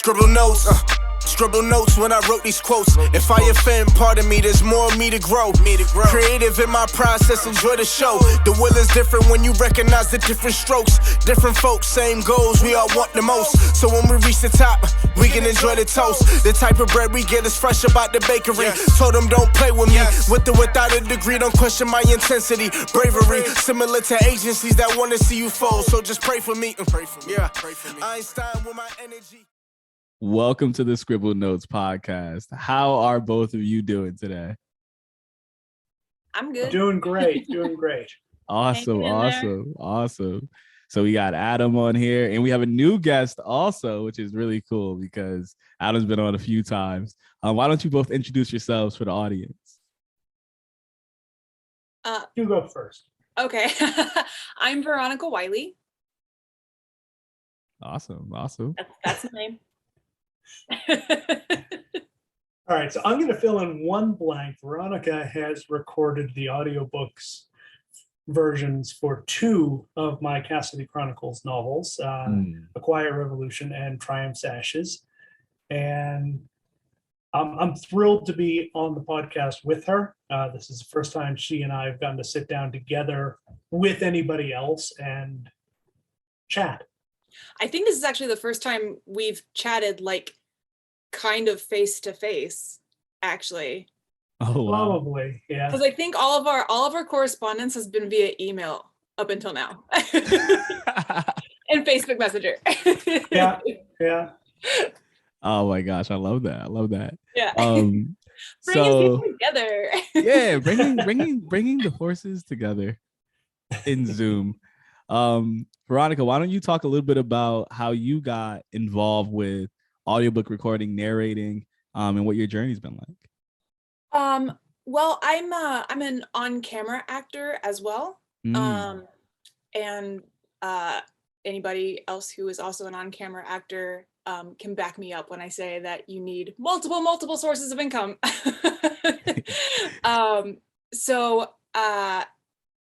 Scribbled notes when I wrote these quotes. If I offend, pardon me, there's more of me to grow. Creative in my process, enjoy the show. The will is different when you recognize the different strokes. Different folks, same goals, we all want the most. So when we reach the top, we can enjoy the toast. The type of bread we get is fresh about the bakery. Told them don't play with me, with or without a degree. Don't question my intensity, bravery. Similar to agencies that want to see you fold. So just pray for me. Pray for me. Einstein with my energy. Welcome to the Scribbled Notes podcast. How are both of you doing today? I'm good. Doing great. Awesome. So we got Adam on here, and we have a new guest also, which is really cool because Adam's been on a few times. Why don't you both introduce yourselves for the audience? You go first. Okay. I'm Veronica Wylie. Awesome. That's the name. All right, so I'm going to fill in one blank. Veronica has recorded the audiobooks versions for two of my Cassidy Chronicles novels, A Quiet Revolution and Triumph's Ashes. And I'm thrilled to be on the podcast with her. This is the first time she and I have gotten to sit down together with anybody else and chat. I think this is actually the first time we've chatted like kind of face to face, actually. Oh, wow. Probably, yeah. Because I think all of our correspondence has been via email up until now, and Facebook Messenger. Yeah. Oh my gosh, I love that. Yeah. Bringing people together. Yeah, bringing the horses together in Zoom. Veronica, why don't you talk a little bit about how you got involved with audiobook recording, narrating, and what your journey's been like? Well, I'm an on-camera actor as well. And anybody else who is also an on-camera actor can back me up when I say that you need multiple sources of income. So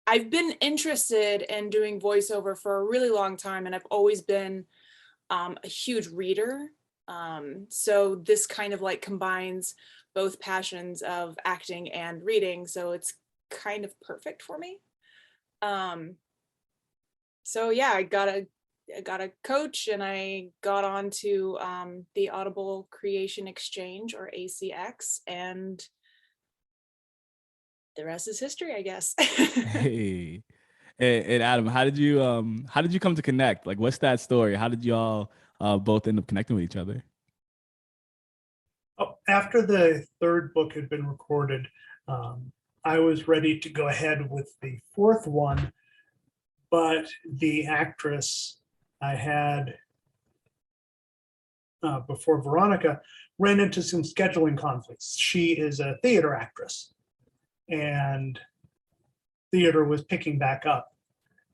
I've been interested in doing voiceover for a really long time, and I've always been a huge reader. So this kind of like combines both passions of acting and reading, so it's kind of perfect for me. So yeah, I got a coach, and I got onto the Audible Creation Exchange, or ACX, and the rest is history, I guess. Hey, and Adam, how did you come to connect? Like, what's that story? How did y'all both end up connecting with each other? Oh, after the third book had been recorded, I was ready to go ahead with the fourth one, but the actress I had before Veronica ran into some scheduling conflicts. She is a theater actress, and theater was picking back up,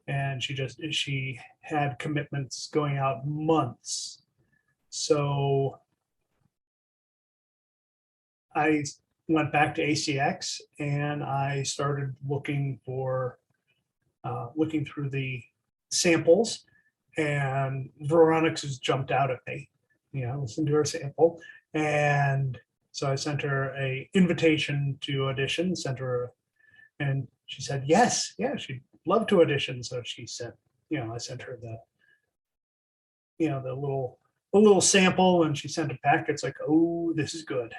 and she had commitments going out months. So I went back to ACX, and I started looking through the samples, and Veronica's jumped out at me. I listened to her sample, and so I sent her a invitation to audition, and she said yes, she'd love to audition. So she sent, I sent her the little sample, and she sent it back. It's like, oh, this is good.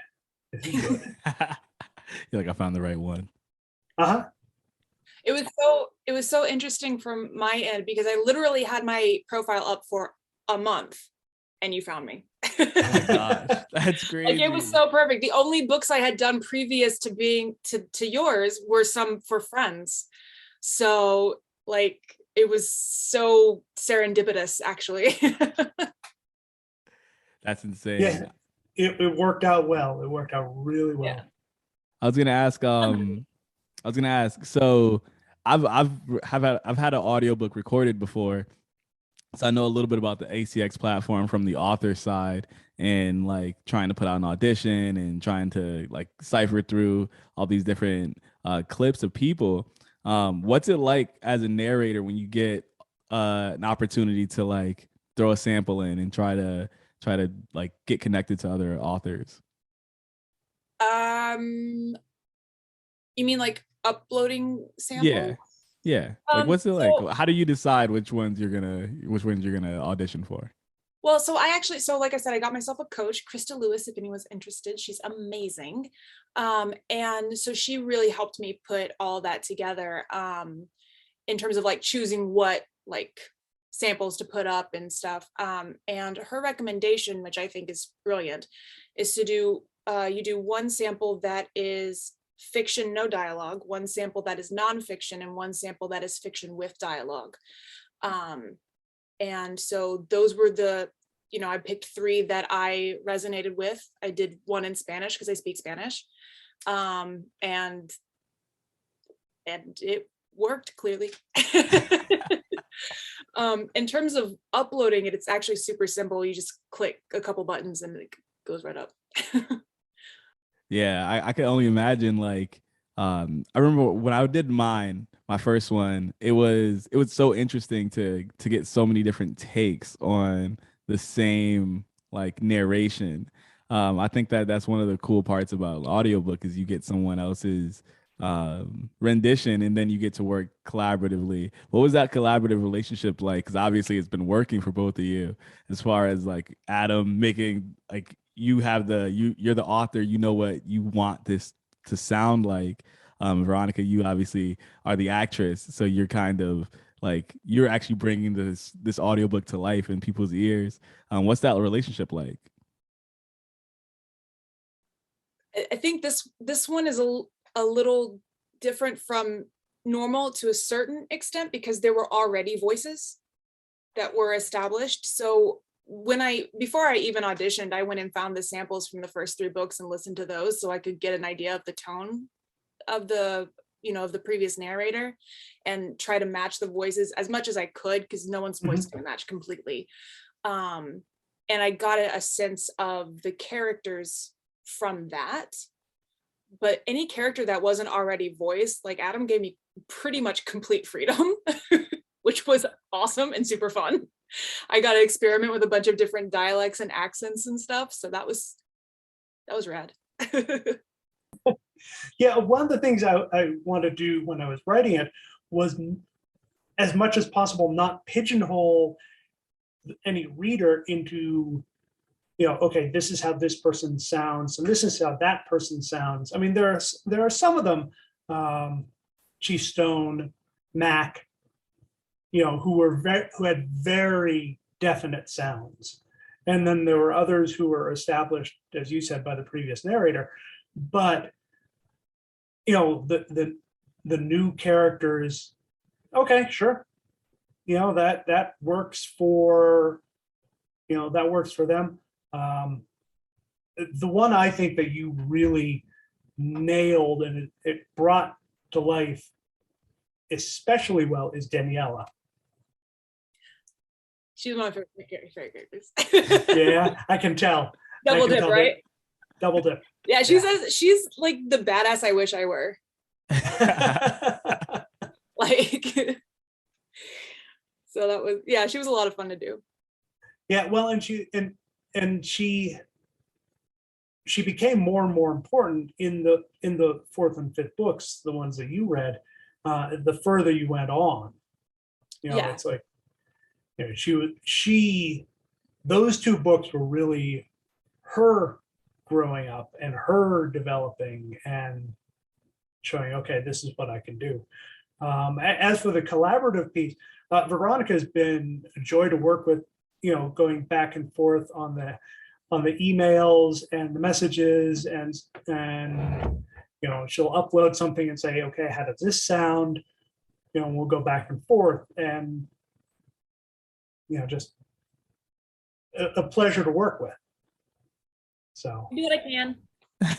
You're like, I found the right one. It was so interesting from my end, because I literally had my profile up for a month and you found me. Oh my gosh, that's crazy. Like, it was so perfect. The only books I had done previous to being to yours were some for friends. So like, it was so serendipitous, actually. That's insane. Yeah, it worked out well. It worked out really well. Yeah. I was gonna ask. So I've had an audiobook recorded before, so I know a little bit about the ACX platform from the author side, and like trying to put out an audition and trying to like cipher through all these different clips of people. What's it like as a narrator when you get an opportunity to like throw a sample in and try to try to like get connected to other authors? You mean like uploading samples? Yeah. Like, what's it like? So, How do you decide which ones you're gonna audition for? well, so like I said, I got myself a coach, Krista Lewis, if anyone's interested. She's amazing. And so she really helped me put all that together, in terms of like choosing what like samples to put up and stuff. And her recommendation, which I think is brilliant, is to do, you do one sample that is fiction, no dialogue, one sample that is nonfiction, and one sample that is fiction with dialogue. And so those were I picked 3 that I resonated with. I did one in Spanish because I speak Spanish. And it worked clearly. In terms of uploading it, it's actually super simple. You just click a couple buttons and it goes right up. Yeah, I can only imagine. Like, I remember when I did my first one, it was so interesting to get so many different takes on the same like narration. I think that's one of the cool parts about audiobook is you get someone else's rendition and then you get to work collaboratively. What was that collaborative relationship like? Because obviously it's been working for both of you, as far as like Adam making like you're the author, you know what you want this to sound like. Veronica, you obviously are the actress, so you're kind of like you're actually bringing this audiobook to life in people's ears. What's that relationship like? I think this one is a little different from normal to a certain extent because there were already voices that were established. So before I even auditioned, I went and found the samples from the first 3 books and listened to those so I could get an idea of the tone of the previous narrator and try to match the voices as much as I could, because no one's voice can match completely. And I got a sense of the characters from that. But any character that wasn't already voiced, like Adam gave me pretty much complete freedom, which was awesome and super fun. I got to experiment with a bunch of different dialects and accents and stuff. So that was rad. Yeah, one of the things I wanted to do when I was writing it was, as much as possible, not pigeonhole any reader into, okay, this is how this person sounds, and this is how that person sounds. I mean, there are some of them, Chief Stone, Mac, who had very definite sounds, and then there were others who were established, as you said, by the previous narrator. But the new characters, okay, sure, that works for them. The one I think that you really nailed and it brought to life especially well is Daniela. She's one of my favorite characters. Yeah, I can tell. Double dip, right? Double dip. Yeah, she says she's like the badass I wish I were. Like, so that was, yeah, she was a lot of fun to do. Yeah, well, and she became more and more important in the 4th and 5th books, the ones that you read, the further you went on. It's like, those 2 books were really her growing up and her developing and showing, okay, this is what I can do. As for the collaborative piece, Veronica has been a joy to work with, going back and forth on the emails and the messages, and she'll upload something and say, okay, how does this sound? And we'll go back and forth, and just a pleasure to work with. So I do what I can.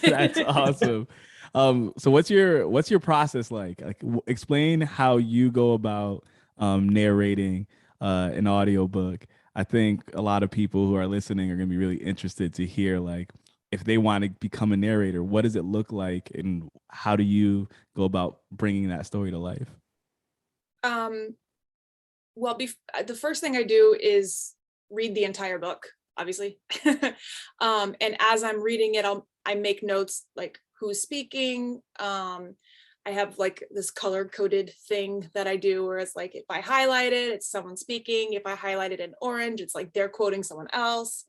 That's awesome. So what's your process like? Like, explain how you go about narrating an audiobook. I think a lot of people who are listening are going to be really interested to hear, like, if they want to become a narrator, what does it look like, and how do you go about bringing that story to life? Well, the first thing I do is read the entire book. obviously. And as I'm reading it, I make notes like who's speaking. I have like this color coded thing that I do where it's like, if I highlight it, it's someone speaking. If I highlight it in orange, it's like they're quoting someone else.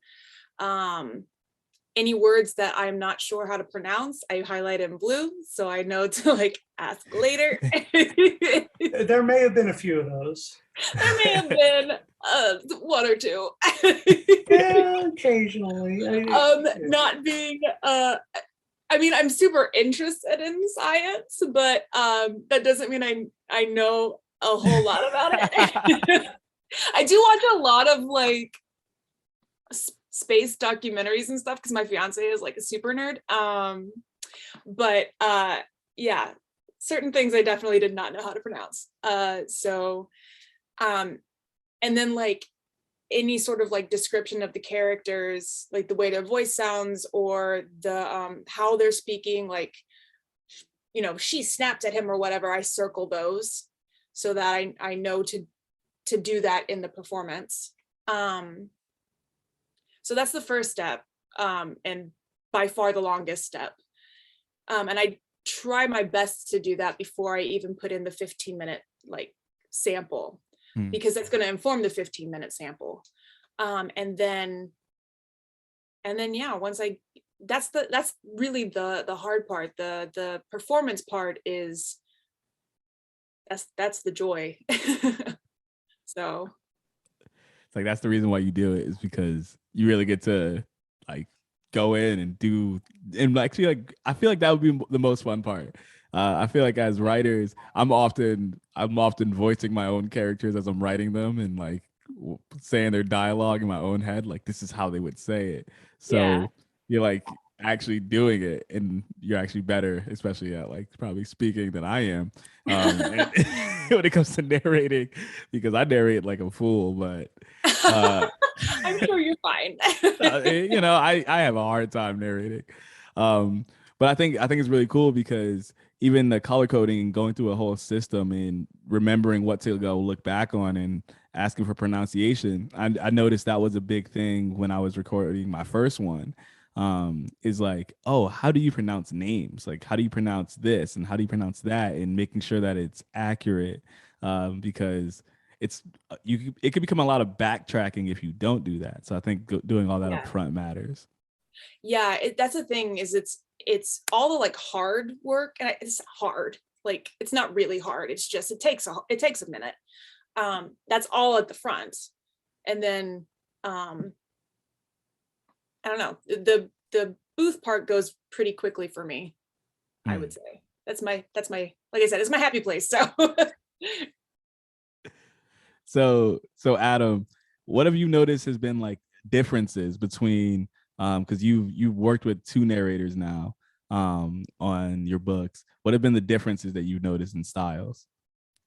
Any words that I'm not sure how to pronounce, I highlight in blue, so I know to like ask later. There may have been a few of those. There may have been one or two. Yeah, occasionally. Not being I mean, I'm super interested in science, but that doesn't mean I know a whole lot about it. I do watch a lot of like space documentaries and stuff because my fiance is like a super nerd. But yeah, certain things I definitely did not know how to pronounce. And then like any sort of like description of the characters, like the way their voice sounds or the how they're speaking, like, you know, she snapped at him or whatever, I circle those so that I know to do that in the performance. So that's the first step, and by far the longest step. And I try my best to do that before I even put in the 15-minute like sample, because that's going to inform the 15-minute sample. And then yeah, once that's really the hard part. The performance part is that's the joy. So it's like, that's the reason why you do it, is because you really get to like go in and do, and actually like, I feel like that would be the most fun part. I feel like as writers, I'm often voicing my own characters as I'm writing them and like saying their dialogue in my own head, like this is how they would say it. So yeah, you're like actually doing it, and you're actually better, especially at like probably speaking, than I am when it comes to narrating, because I narrate like a fool, but I'm sure you're fine. You know, I have a hard time narrating, but I think it's really cool because even the color coding and going through a whole system and remembering what to go look back on and asking for pronunciation, I noticed that was a big thing when I was recording my first one. Is like, oh, how do you pronounce names? Like, how do you pronounce this and how do you pronounce that, and making sure that it's accurate, because it could become a lot of backtracking if you don't do that. So I think doing all that up front matters. Yeah, that's the thing, is it's all the like hard work, and it's hard. Like, it's not really hard. It's just it takes a minute. That's all at the front, and then I don't know, the booth part goes pretty quickly for me. I would say that's my like I said, it's my happy place. So Adam, what have you noticed has been like differences between, because you've worked with 2 narrators now on your books. What have been the differences that you've noticed in styles,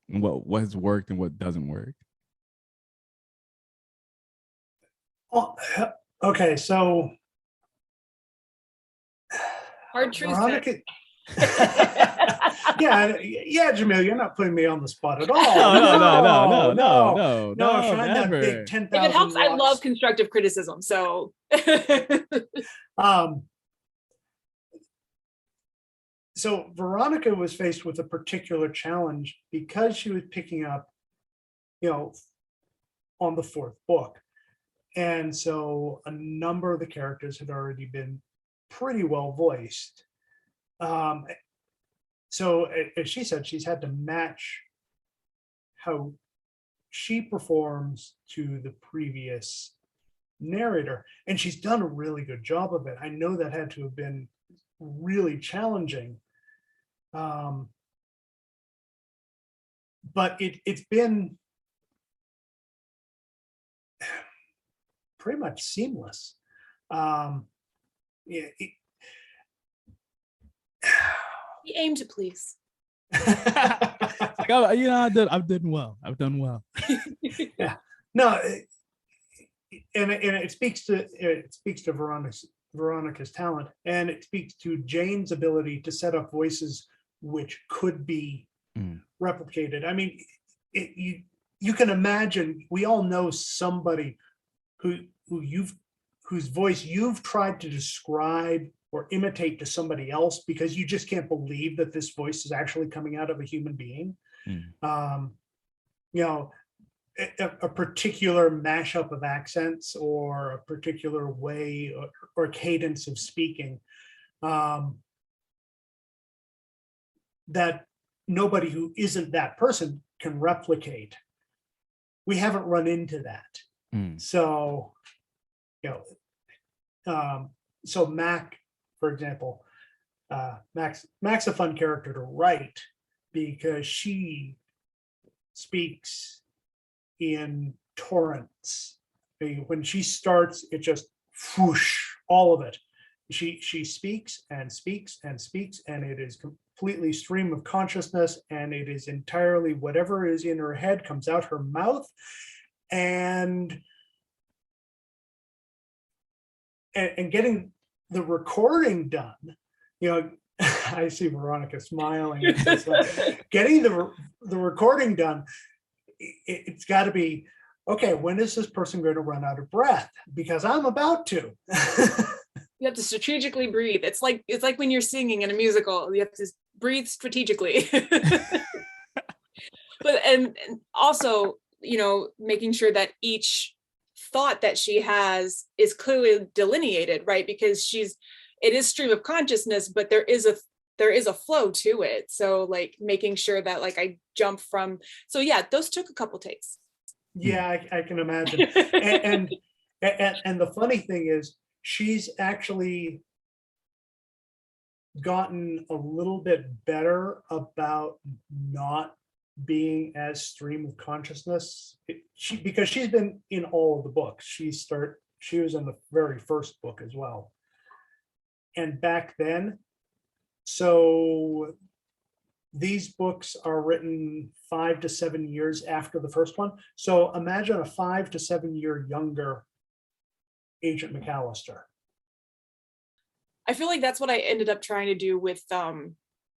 and what has worked and what doesn't work? Oh, okay, so hard truth. Veronica. yeah, Jahmil, you're not putting me on the spot at all. No. Find that big 10,000. If it helps, I love constructive criticism. So, so Veronica was faced with a particular challenge because she was picking up, you know, on the 4th book, and so a number of the characters had already been pretty well voiced. So as she said, she's had to match how she performs to the previous narrator, and she's done a really good job of it. I know that had to have been really challenging, but it's been pretty much seamless. he aimed to please. Like, you know, I've done well. Yeah, no, and it speaks to Veronica's talent, and it speaks to Jane's ability to set up voices which could be replicated. I mean, you can imagine, we all know somebody who whose voice you've tried to describe or imitate to somebody else because you just can't believe that this voice is actually coming out of a human being. You know, a particular mashup of accents or a particular way or cadence of speaking that nobody who isn't that person can replicate. We haven't run into that. So, you know, so Mac, for example, Mac's a fun character to write because she speaks in torrents. I mean, when she starts, it just whoosh, all of it. She speaks and speaks and speaks, and it is completely stream of consciousness, and it is entirely whatever is in her head comes out her mouth, and getting the recording done, you know, I see Veronica smiling. It's like, getting the recording done, it's got to be, okay, when is this person going to run out of breath? Because I'm about to. You have to strategically breathe. It's like when you're singing in a musical, you have to breathe strategically. But and also, you know, making sure that each thought that she has is clearly delineated, right? Because it is stream of consciousness, but there is a flow to it. So like making sure that like I jump from, so yeah, those took a couple takes. Yeah, I can imagine. and the funny thing is, she's actually gotten a little bit better about not being as stream of consciousness. Because she's been in all of the books. She was in the very first book as well. And back then, so these books are written 5 to 7 years after the first one. So imagine a 5 to 7 year younger Agent McAllister. I feel like that's what I ended up trying to do with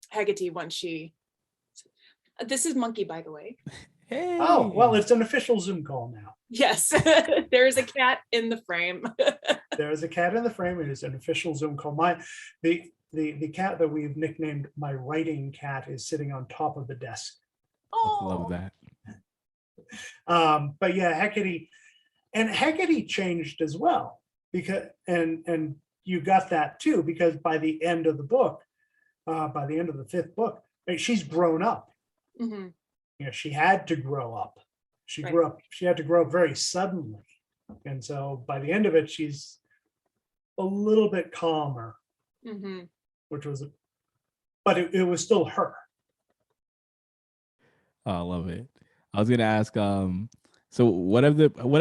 Haggerty when this is Monkey, by the way. Hey. Oh, well, it's an official Zoom call now. Yes, there is a cat in the frame. There is a cat in the frame. It is an official Zoom call. The cat that we've nicknamed my writing cat is sitting on top of the desk. Oh, Love that. But yeah, Haggerty changed as well, because and you got that too, because by the end of the book, by the end of the 5th book, she's grown up. Mm-hmm. You know, she had to grow up. She Right. grew up. She had to grow up very suddenly, and so by the end of it, she's a little bit calmer, Mm-hmm. but it was still her. Oh, I love it. I was gonna ask, so what have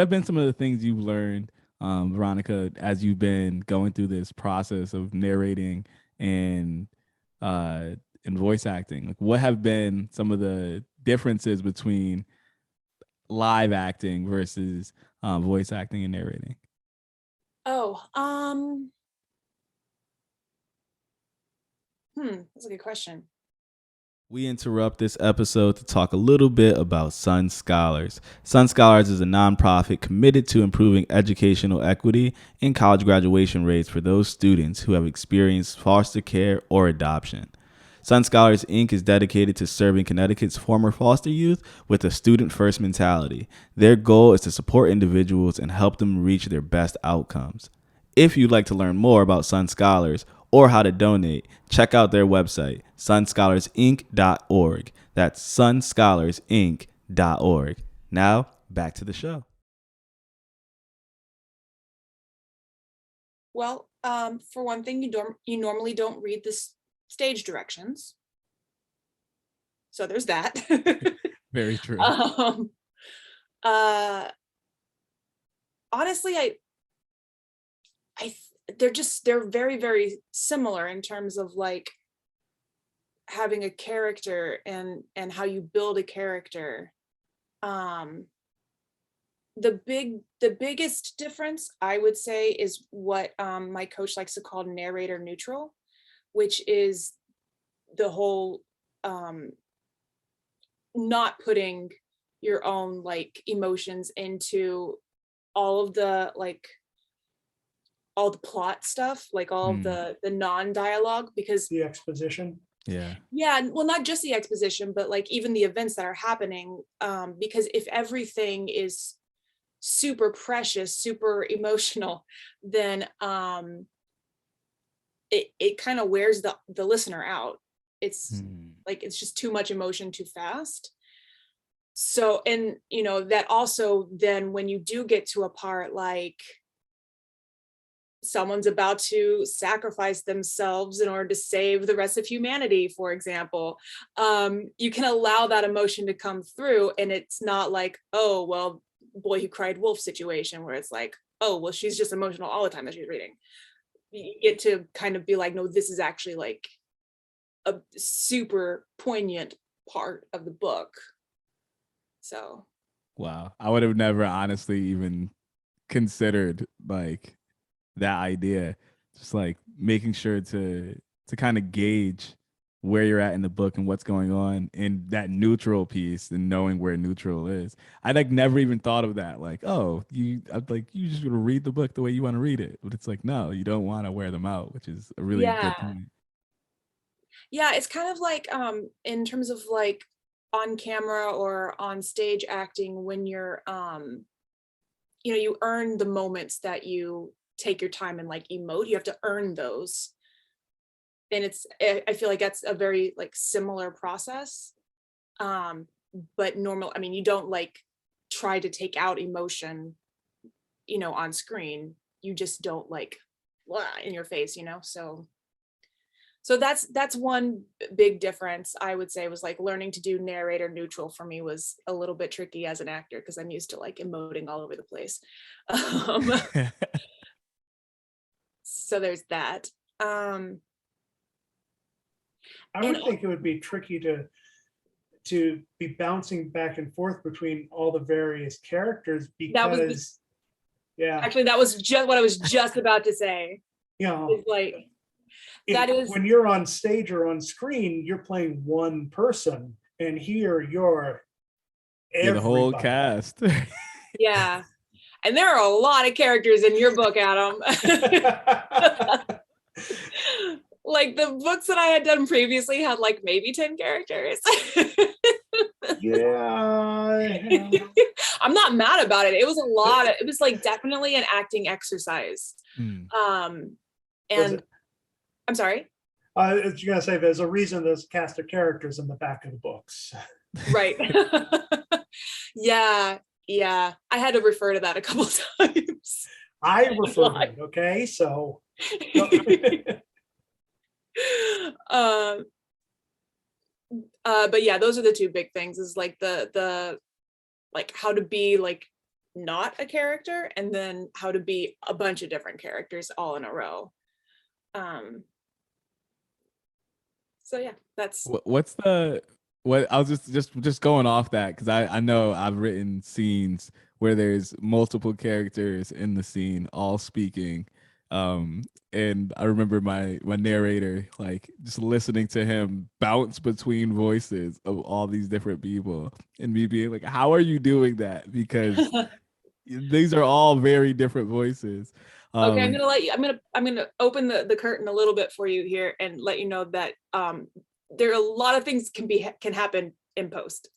been some of the things you've learned, Veronica, as you've been going through this process of narrating and voice acting? Like, what have been some of the differences between live acting versus voice acting and narrating? Oh, that's a good question. We interrupt this episode to talk a little bit about Sun Scholars. Sun Scholars is a nonprofit committed to improving educational equity and college graduation rates for those students who have experienced foster care or adoption. Sun Scholars, Inc. is dedicated to serving Connecticut's former foster youth with a student-first mentality. Their goal is to support individuals and help them reach their best outcomes. If you'd like to learn more about Sun Scholars or how to donate, check out their website, sunscholarinc.org. That's sunscholarinc.org. Now, back to the show. Well, for one thing, you normally don't read the stage directions, so there's that. Very true. Honestly, they're very, very similar in terms of like having a character and how you build a character. The biggest difference, I would say, is what my coach likes to call narrator neutral, which is the whole not putting your own like emotions into all of the like all the plot stuff, like all the non-dialogue, because The exposition. Yeah. well, not just the exposition, but like even the events that are happening, because if everything is super precious, super emotional, then it kind of wears the listener out. It's like, it's just too much emotion too fast. So, and you know, that also then when you do get to a part like someone's about to sacrifice themselves in order to save the rest of humanity, for example, you can allow that emotion to come through, and it's not like, oh, well, boy who cried wolf situation, where it's like, oh, well, she's just emotional all the time that she's reading. You get to kind of be like, no, this is actually like a super poignant part of the book. So Wow. I would have never honestly even considered like that idea. Just like making sure to kind of gauge where you're at in the book and what's going on in that neutral piece, and knowing where neutral is. I like never even thought of that. Like, oh, you just gonna read the book the way you want to read it. But it's like, no, you don't want to wear them out, which is a really good point. Yeah, it's kind of like in terms of like on camera or on stage acting, when you're you know, you earn the moments that you take your time and like emote. You have to earn those. And I feel like that's a very like similar process. But normal, I mean, you don't like try to take out emotion, you know, on screen. You just don't like blah in your face, you know? So that's one big difference, I would say, was like learning to do narrator neutral for me was a little bit tricky as an actor, because I'm used to like emoting all over the place. So there's that. I would think it would be tricky to be bouncing back and forth between all the various characters, because actually, that was just what I was just about to say. You know, it's like that is when you're on stage or on screen, you're playing one person, and here you're the whole cast. Yeah. And there are a lot of characters in your book, Adam. Like the books that I had done previously had like maybe 10 characters. Yeah. I'm not mad about it. It was a lot. It was like definitely an acting exercise. And I'm sorry. I was gonna say there's a reason there's a cast of characters in the back of the books. Right. Yeah. I had to refer to that a couple times. I refer, okay, so. But yeah, those are the two big things, is like the like how to be like not a character, and then how to be a bunch of different characters all in a row. So yeah, that's what I was just going off that, because I know I've written scenes where there's multiple characters in the scene all speaking. And I remember my narrator like just listening to him bounce between voices of all these different people, and me being like, how are you doing that? Because these are all very different voices. Okay, I'm gonna open the curtain a little bit for you here and let you know that there are a lot of things can happen in post.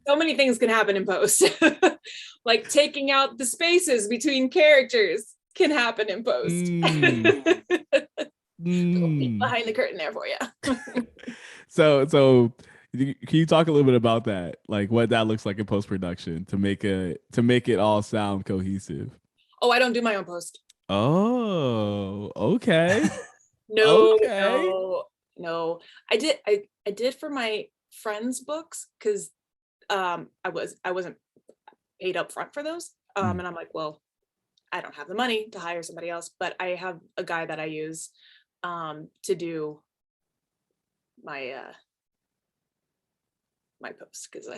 So many things can happen in post. Like taking out the spaces between characters can happen in post. Behind the curtain there for you. So can you talk a little bit about that, like what that looks like in post-production to make it all sound cohesive? Oh, I don't do my own post. Oh, okay. No. I did for my friends' books, because I wasn't paid up front for those. And I'm like, well, I don't have the money to hire somebody else, but I have a guy that I use to do my my post, because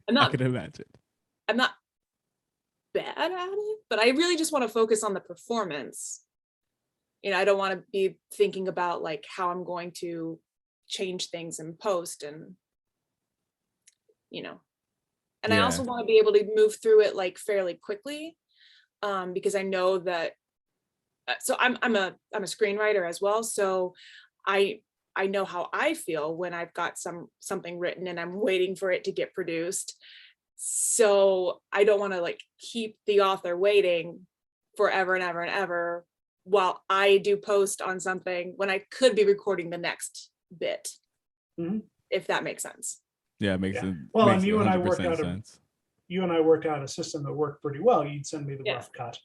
I'm not. I can imagine. I'm not bad at it, but I really just want to focus on the performance. You know, I don't want to be thinking about like how I'm going to change things in post, and you know, and I also want to be able to move through it like fairly quickly. because I know that. So I'm a screenwriter as well. So I know how I feel when I've got something written and I'm waiting for it to get produced. So I don't want to like keep the author waiting forever and ever and ever while I do post on something when I could be recording the next bit, if that makes sense. Yeah, it makes sense. Well, makes and you and I worked 100% out sense. you and I worked out a system that worked pretty well. You'd send me the rough cut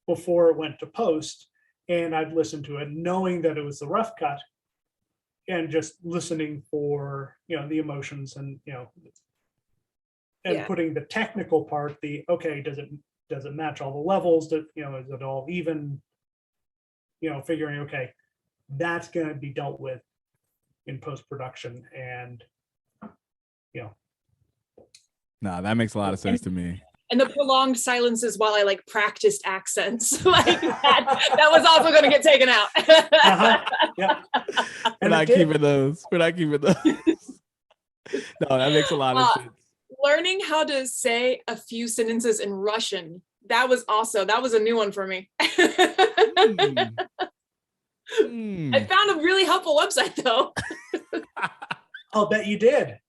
before it went to post, and I'd listen to it knowing that it was the rough cut and just listening for, the emotions and, and putting the technical part, does it match all the levels? Is it all even, figuring, okay, that's going to be dealt with in post-production. And, Nah, that makes a lot of sense to me. And the prolonged silences while I like practiced accents, like that was also going to get taken out. Yeah. We're not keeping those. No, that makes a lot of sense. Learning how to say a few sentences in Russian, that was a new one for me. I found a really helpful website though. I'll bet you did.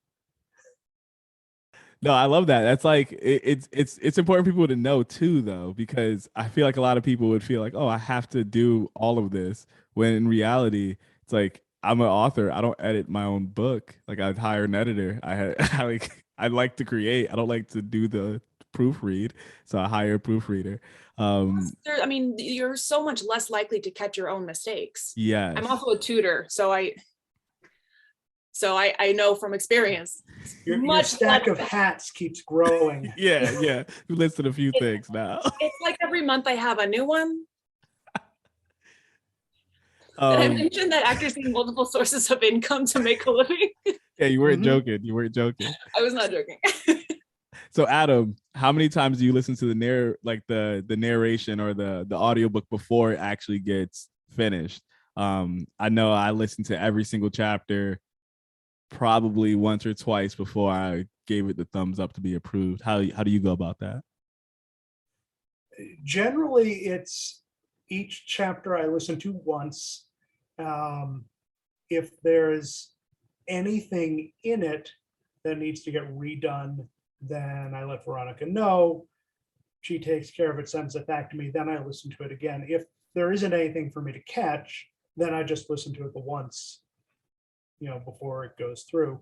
No, I love that. That's like it's important for people to know too, though, because I feel like a lot of people would feel like, oh, I have to do all of this, when in reality, it's like I'm an author. I don't edit my own book. Like I'd hire an editor. I like to create. I don't like to do the proofread, so I hire a proofreader. I mean, you're so much less likely to catch your own mistakes. Yes. I'm also a tutor, so I know from experience. Your stack of hats keeps growing. Yeah. We listed a few things now. It's like every month I have a new one. I mentioned that actors need multiple sources of income to make a living. Yeah, you weren't joking. You weren't joking. I was not joking. So Adam, how many times do you listen to the narration or the audiobook before it actually gets finished? I know I listened to every single chapter probably once or twice before I gave it the thumbs up to be approved. How do you go about that? Generally, it's each chapter I listen to once. If there's anything in it that needs to get redone, then I let Veronica know. She takes care of it, sends it back to me. Then I listen to it again. If there isn't anything for me to catch, then I just listen to it the once, before it goes through.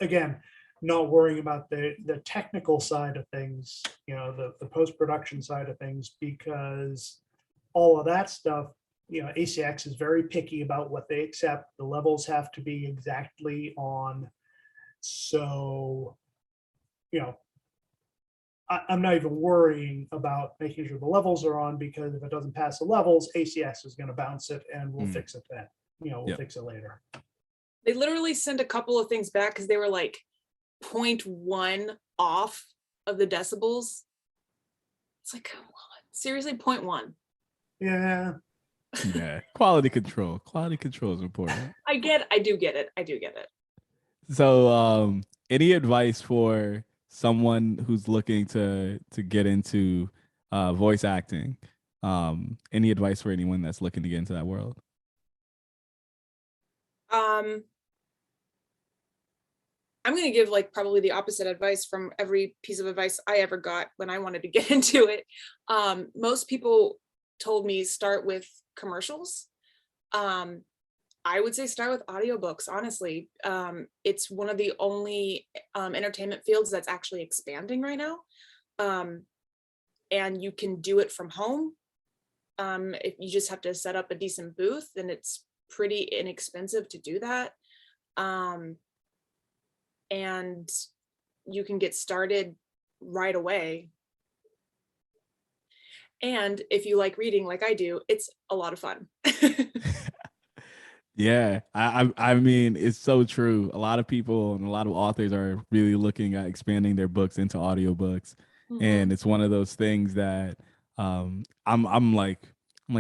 Again, not worrying about the technical side of things, the post-production side of things, because all of that stuff, ACX is very picky about what they accept. The levels have to be exactly on. So, I'm not even worrying about making sure the levels are on, because if it doesn't pass the levels, ACX is going to bounce it and we'll fix it then. We'll fix it later. They literally sent a couple of things back because they were like 0.1 off of the decibels. It's like, come on, seriously, 0.1. Yeah. Yeah. Quality control is important. I do get it. So any advice for someone who's looking to get into voice acting? Any advice for anyone that's looking to get into that world? I'm going to give like probably the opposite advice from every piece of advice I ever got when I wanted to get into it. Most people told me start with commercials. I would say start with audiobooks, honestly. It's one of the only entertainment fields that's actually expanding right now. And you can do it from home. If you just have to set up a decent booth, and it's pretty inexpensive to do that. And you can get started right away. And if you like reading like I do, it's a lot of fun. Yeah, I mean, it's so true. A lot of people and a lot of authors are really looking at expanding their books into audiobooks. Mm-hmm. And it's one of those things that I'm like,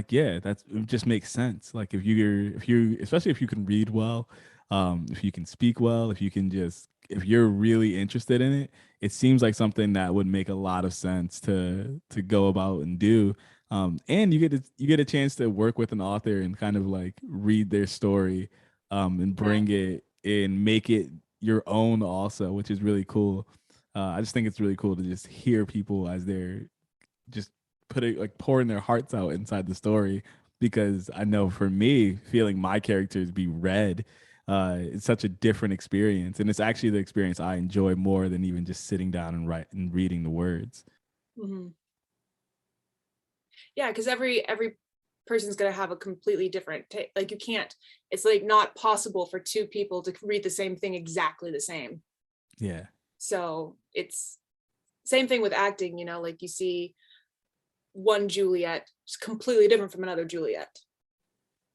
yeah, it just makes sense. Like if you especially if you can read well, if you can speak well, if you can just if you're really interested in it, it seems like something that would make a lot of sense to go about and do. And you get a chance to work with an author and kind of like read their story, and bring it in, make it your own also, which is really cool. I just think it's really cool to just hear people as they're just pouring their hearts out inside the story, because I know for me, feeling my characters be read, it's such a different experience, and it's actually the experience I enjoy more than even just sitting down and reading the words. Mm-hmm. Yeah, because every person's going to have a completely different like you can't, it's like not possible for two people to read the same thing exactly the same. Yeah. So it's same thing with acting, you know, like you see one Juliet is completely different from another Juliet.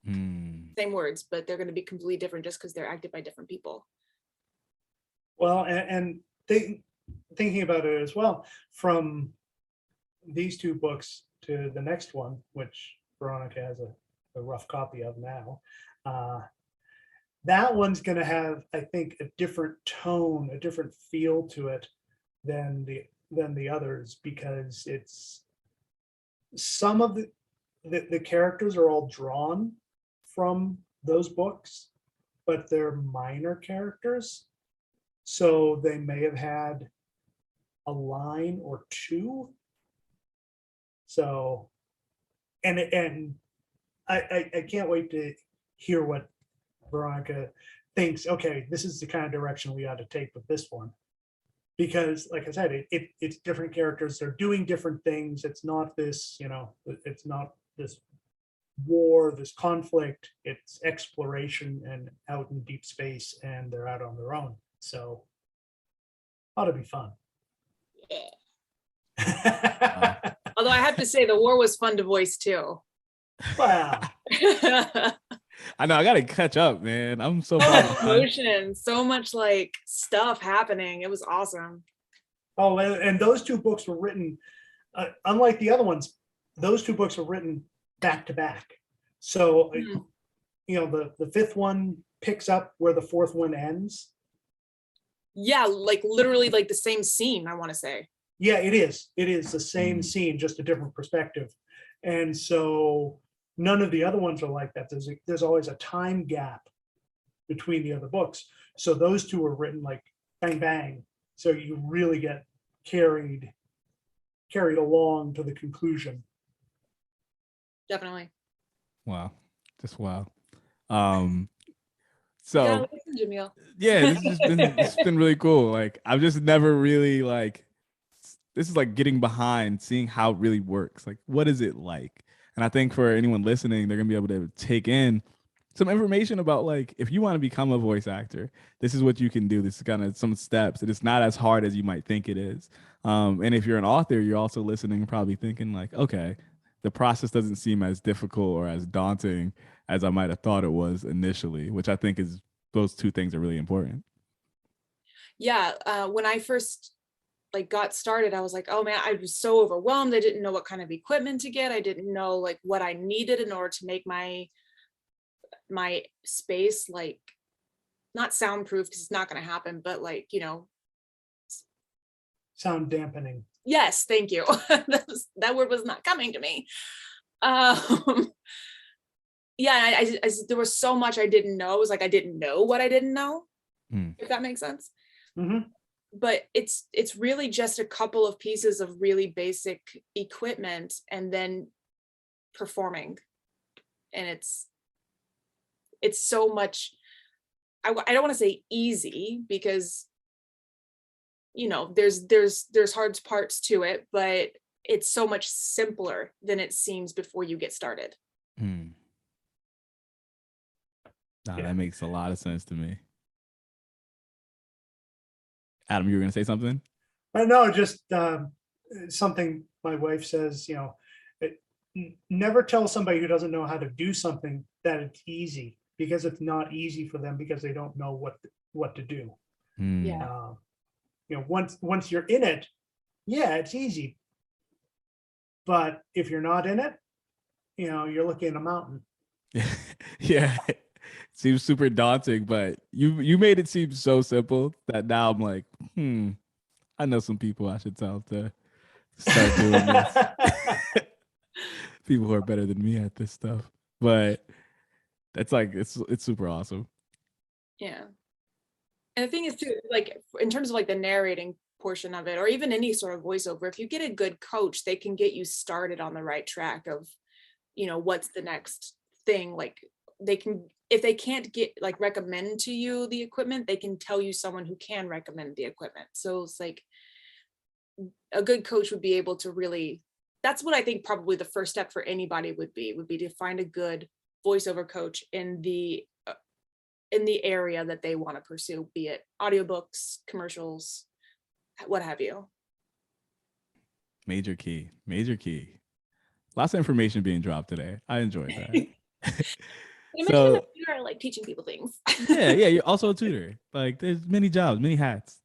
Same words, but they're going to be completely different just because they're acted by different people. Well, thinking about it as well, from these two books to the next one, which Veronica has a rough copy of now, that one's going to have, I think, a different tone, a different feel to it than the others, because it's some of the characters are all drawn from those books, but they're minor characters, so they may have had a line or two. So, and I can't wait to hear what Veronica thinks. Okay, this is the kind of direction we ought to take with this one, because, like I said, it's different characters. They're doing different things. It's not this, you know, it's not this war, this conflict. It's exploration and out in deep space, and they're out on their own. So, ought to be fun. Yeah. Although I have to say, the war was fun to voice too. Wow. I know, I gotta catch up, man. I'm so emotion, so much like stuff happening. It was awesome. Oh, and those two books were written, unlike the other ones, those two books were written back to back. So, you know, the fifth one picks up where the fourth one ends. Yeah, like literally like the same scene, I want to say. Yeah, it is. It is the same scene, just a different perspective. And so none of the other ones are like that. There's always a time gap between the other books. So those two are written like bang, bang. So you really get carried along to the conclusion. Definitely. Wow. Just wow. So Jahmil. Yeah, it's been really cool. Like, I've just never really like, this is like getting behind, seeing how it really works. Like, what is it like? And I think for anyone listening, they're gonna be able to take in some information about, like, if you want to become a voice actor, this is what you can do. This is kind of some steps. And it's not as hard as you might think it is. And if you're an author, you're also listening and probably thinking like, okay, the process doesn't seem as difficult or as daunting as I might have thought it was initially, which I think is, those two things are really important. Yeah, when I first like got started, I was like, oh man, I was so overwhelmed. I didn't know what kind of equipment to get. I didn't know like what I needed in order to make my space like not soundproof, because it's not going to happen, but like, you know, sound dampening. Yes, thank you. That word was not coming to me. Yeah, I there was so much I didn't know. It was like I didn't know what I didn't know, if that makes sense. Mm-hmm. But it's really just a couple of pieces of really basic equipment and then performing. And it's so much, I don't want to say easy, because, you know, there's hard parts to it, but it's so much simpler than it seems before you get started. That makes a lot of sense to me. Adam, you were going to say something? No, just something my wife says, you know, never tell somebody who doesn't know how to do something that it's easy, because it's not easy for them, because they don't know what to do. Yeah. You know, once you're in it, yeah, it's easy. But if you're not in it, you know, you're looking at a mountain. Yeah. Seems super daunting, but you made it seem so simple that now I'm like, I know some people I should tell to start doing this. People who are better than me at this stuff. But that's like it's super awesome. Yeah. And the thing is too, like in terms of like the narrating portion of it, or even any sort of voiceover, if you get a good coach, they can get you started on the right track of, what's the next thing. Like they can, if they can't get like recommend to you the equipment, they can tell you someone who can recommend the equipment. So it's like a good coach would be able to really, that's what I think probably the first step for anybody would be to find a good voiceover coach in the area that they want to pursue, be it audiobooks, commercials, what have you. Major key. Lots of information being dropped today. I enjoyed that. You So- mentioned that you are like teaching people things. yeah, you're also a tutor. Like there's many jobs, many hats.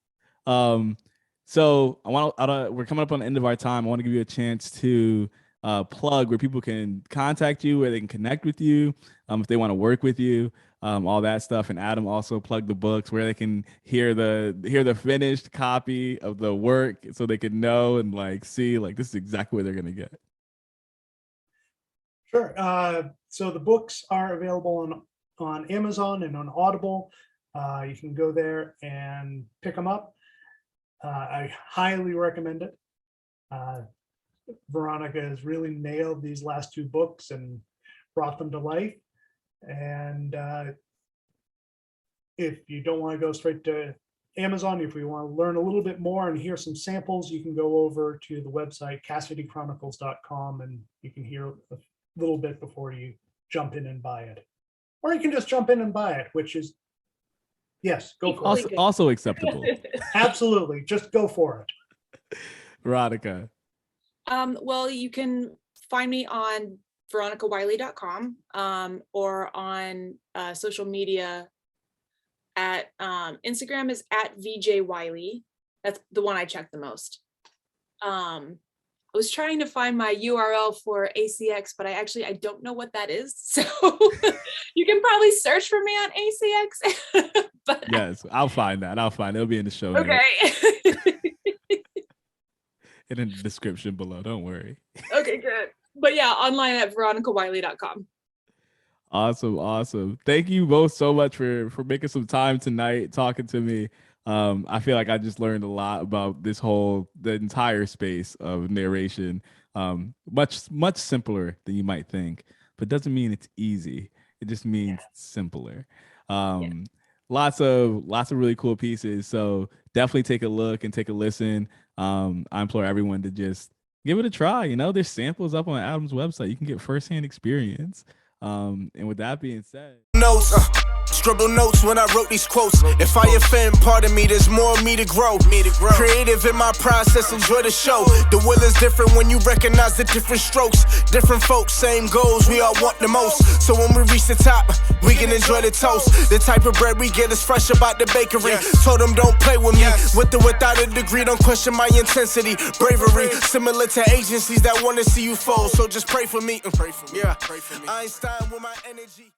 So we're coming up on the end of our time. I want to give you a chance to plug where people can contact you, where they can connect with you, if they want to work with you, all that stuff. And Adam also plug the books where they can hear the finished copy of the work, so they can know and like see like this is exactly what they're gonna get. Sure. So the books are available on Amazon and on Audible. You can go there and pick them up. I highly recommend it. Veronica has really nailed these last two books and brought them to life. And if you don't want to go straight to Amazon, if you want to learn a little bit more and hear some samples, you can go over to the website CassidyChronicles.com and you can hear a little bit before you jump in and buy it. Or you can just jump in and buy it, which is, yes, go for it. Also acceptable. Absolutely. Just go for it. Veronica. Well, you can find me on veronicawiley.com or on social media at Instagram is at VJ Wiley. That's the one I check the most. I was trying to find my URL for ACX, but I don't know what that is. So you can probably search for me on ACX. But yes, I'll find that. It'll be in the show notes. Okay. And in the description below. Don't worry. Okay, good. But yeah, online at veronicawiley.com. Awesome. Thank you both so much for making some time tonight, talking to me. I feel like I just learned a lot about the entire space of narration. Much simpler than you might think, but doesn't mean it's easy. It just means simpler. Lots of really cool pieces. So definitely take a look and take a listen. I implore everyone to just give it a try. There's samples up on Adam's website. You can get firsthand experience. And with that being said, Notes, scribbled notes when I wrote these quotes. If I offend, pardon me, there's more of me to grow. Creative in my process, enjoy the show. The will is different when you recognize the different strokes. Different folks, same goals, we all want the most. So when we reach the top, we can enjoy the toast. The type of bread we get is fresh about the bakery. Told them don't play with me, with or without a degree, don't question my intensity. Bravery, similar to agencies that want to see you fold. So just pray for me. Yeah, Einstein with my energy.